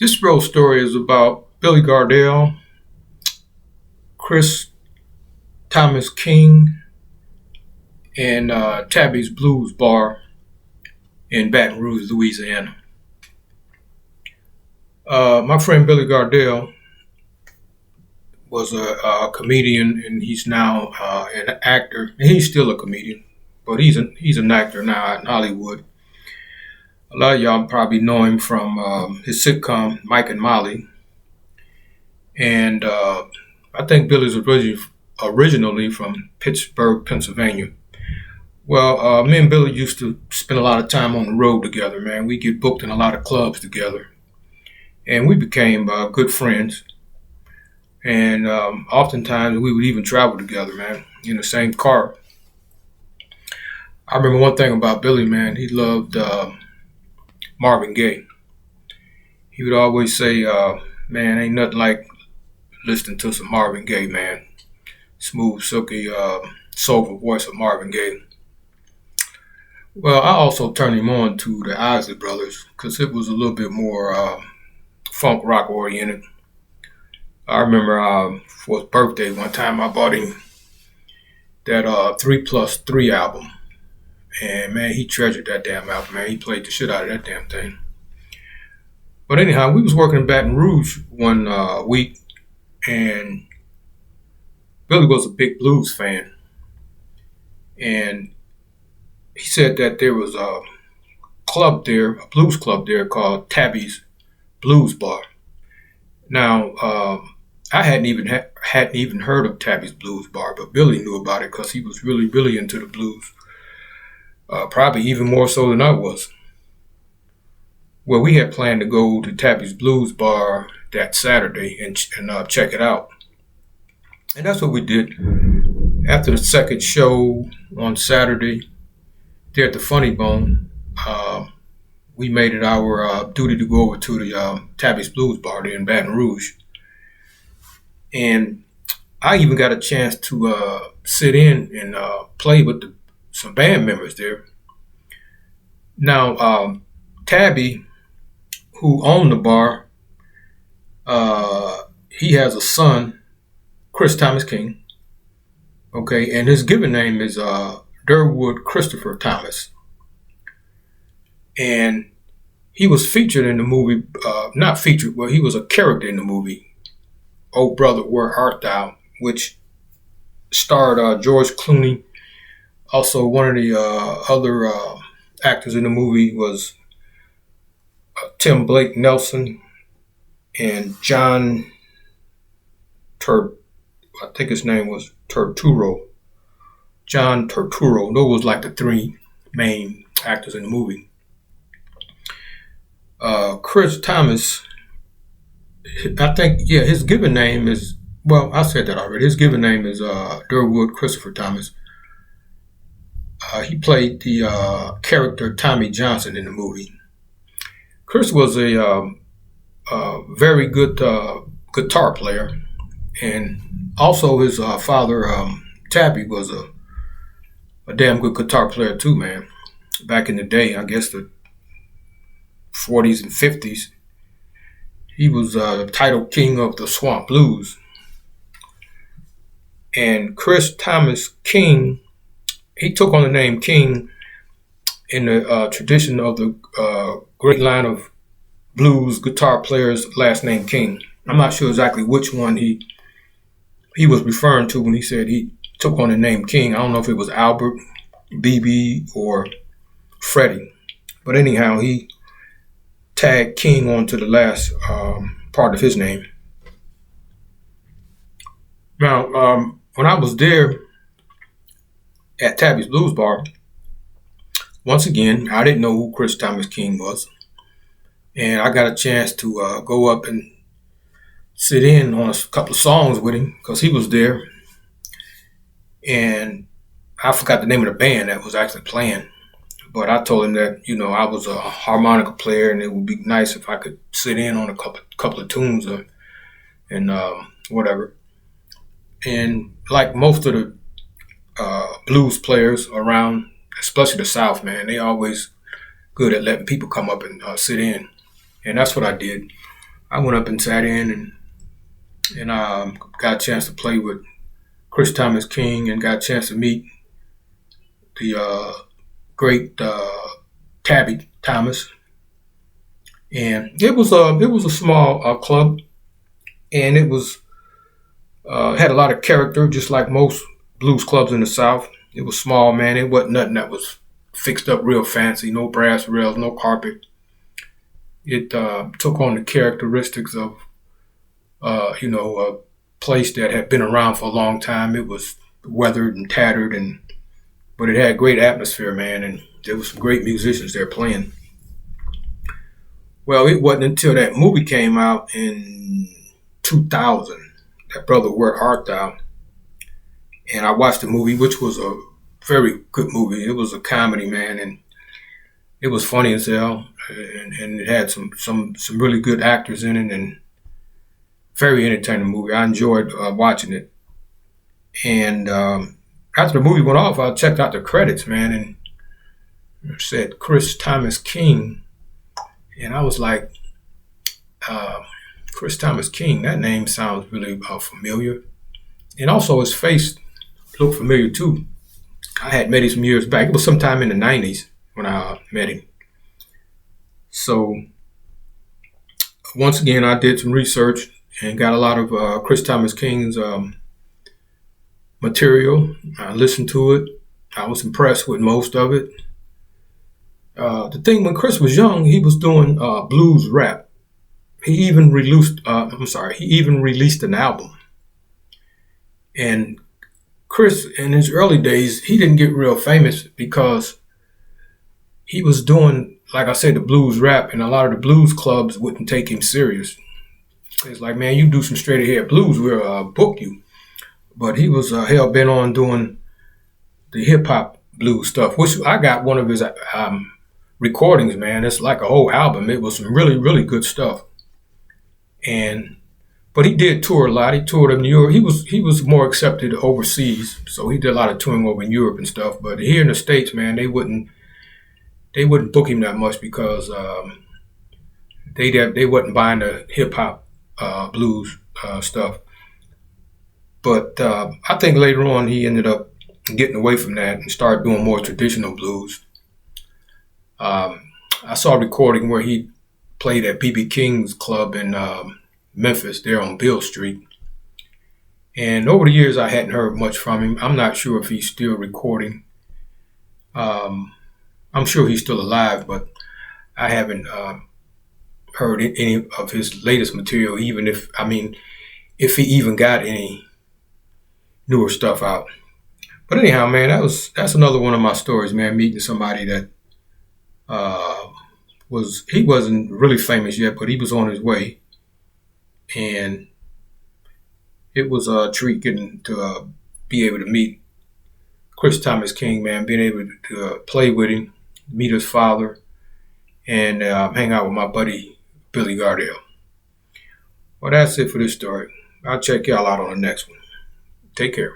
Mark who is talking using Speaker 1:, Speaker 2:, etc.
Speaker 1: This real story is about Billy Gardell, Chris Thomas King, and Tabby's Blues Bar in Baton Rouge, Louisiana. My friend Billy Gardell was a comedian, and he's now an actor. And he's still a comedian, but he's an actor now in Hollywood. A lot of y'all probably know him from his sitcom Mike and Molly, and I think Billy's originally from Pittsburgh, Pennsylvania. Well, me and Billy used to spend a lot of time on the road together, man. We get booked in a lot of clubs together, and we became good friends. And oftentimes we would even travel together, man, in the same car. I remember one thing about Billy, man. He loved Marvin Gaye. He would always say, "Man, ain't nothing like listening to some Marvin Gaye, man. Smooth, silky, soulful voice of Marvin Gaye." Well, I also turned him on to the Isley Brothers because it was a little bit more funk rock oriented. I remember for his birthday one time I bought him that 3+3 album. And man, he treasured that damn album, man. He played the shit out of that damn thing. But anyhow, we was working in Baton Rouge one week, and Billy was a big blues fan. And he said that there was a club there, a blues club there called Tabby's Blues Bar. Now, I hadn't even heard of Tabby's Blues Bar, but Billy knew about it because he was really into the blues, probably even more so than I was. Well, we had planned to go to Tabby's Blues Bar that Saturday and check it out, and that's what we did. After the second show on Saturday, there at the Funny Bone, we made it our duty to go over to the Tabby's Blues Bar there in Baton Rouge. And I even got a chance to sit in and play with some band members there. Now, Tabby, who owned the bar, he has a son, Chris Thomas King, okay, and his given name is Durwood Christopher Thomas. And he was featured in the movie, not featured, well, he was a character in the movie, Oh Brother, Where Art Thou, which starred George Clooney. Also, one of the other actors in the movie was Tim Blake Nelson and John I think his name was Turturro. John Turturro. Those was like the three main actors in the movie. Chris Thomas, I think, yeah, his given name is, well, I said that already. His given name is Durwood Christopher Thomas. He played the character Tommy Johnson in the movie. Chris was a very good guitar player, and also his father, Tabby, was a damn good guitar player too, man. Back in the day, I guess the 40s and 50s, he was title king of the Swamp Blues. And Chris Thomas King, he took on the name King in the tradition of the great line of blues guitar players, last name King. I'm not sure exactly which one he was referring to when he said he took on the name King. I don't know if it was Albert, BB, or Freddie. But anyhow, he tagged King onto the last part of his name. Now, when I was there at Tabby's Blues Bar, once again, I didn't know who Chris Thomas King was. And I got a chance to go up and sit in on a couple of songs with him because he was there. And I forgot the name of the band that was actually playing. But I told him that, I was a harmonica player and it would be nice if I could sit in on a couple of tunes and whatever. And like most of the blues players around, especially the South, man, they always good at letting people come up and sit in. And that's what I did. I went up and sat in and got a chance to play with Chris Thomas King and got a chance to meet the great Tabby Thomas. And it was a small club, and it was had a lot of character, just like most blues clubs in the South. It was small, man. It wasn't nothing that was fixed up real fancy. No brass rails, no carpet. It took on the characteristics of a place that had been around for a long time. It was weathered and tattered, but it had great atmosphere, man, and there was some great musicians there playing. Well, it wasn't until that movie came out in 2000, that Brother Where Art Thou, and I watched the movie, which was a very good movie. It was a comedy, man, and it was funny as hell, and it had some really good actors in it, and very entertaining movie. I enjoyed watching it. And after the movie went off, I checked out the credits, man, and it said Chris Thomas King, and I was like, Chris Thomas King, that name sounds really familiar. And also his face looked familiar too. I had met him some years back. It was sometime in the 90s when I met him. So once again, I did some research and got a lot of Chris Thomas King's material. I listened to it. I was impressed with most of it. The thing, when Chris was young, he was doing blues rap. He even released an album. And Chris, in his early days, he didn't get real famous because he was doing, like I said, the blues rap, and a lot of the blues clubs wouldn't take him serious. It's like, man, you do some straight ahead blues, we'll book you. But he was hell bent on doing the hip hop blues stuff, which I got one of his recordings, man. It's like a whole album. It was some really, really good stuff. But he did tour a lot. He toured in Europe. He was more accepted overseas, so he did a lot of touring over in Europe and stuff. But here in the States, man, they wouldn't book him that much because they wasn't buying the hip hop blues stuff. But I think later on he ended up getting away from that and started doing more traditional blues. I saw a recording where he played at B.B. King's club in Memphis, there on Beale Street. And over the years, I hadn't heard much from him. I'm not sure if he's still recording. I'm sure he's still alive, but I haven't heard any of his latest material, if he even got any newer stuff out. But anyhow, man, that's another one of my stories, man, meeting somebody that he wasn't really famous yet, but he was on his way. And it was a treat getting to be able to meet Chris Thomas King, man, being able to play with him, meet his father, and hang out with my buddy, Billy Gardell. Well, that's it for this story. I'll check y'all out on the next one. Take care.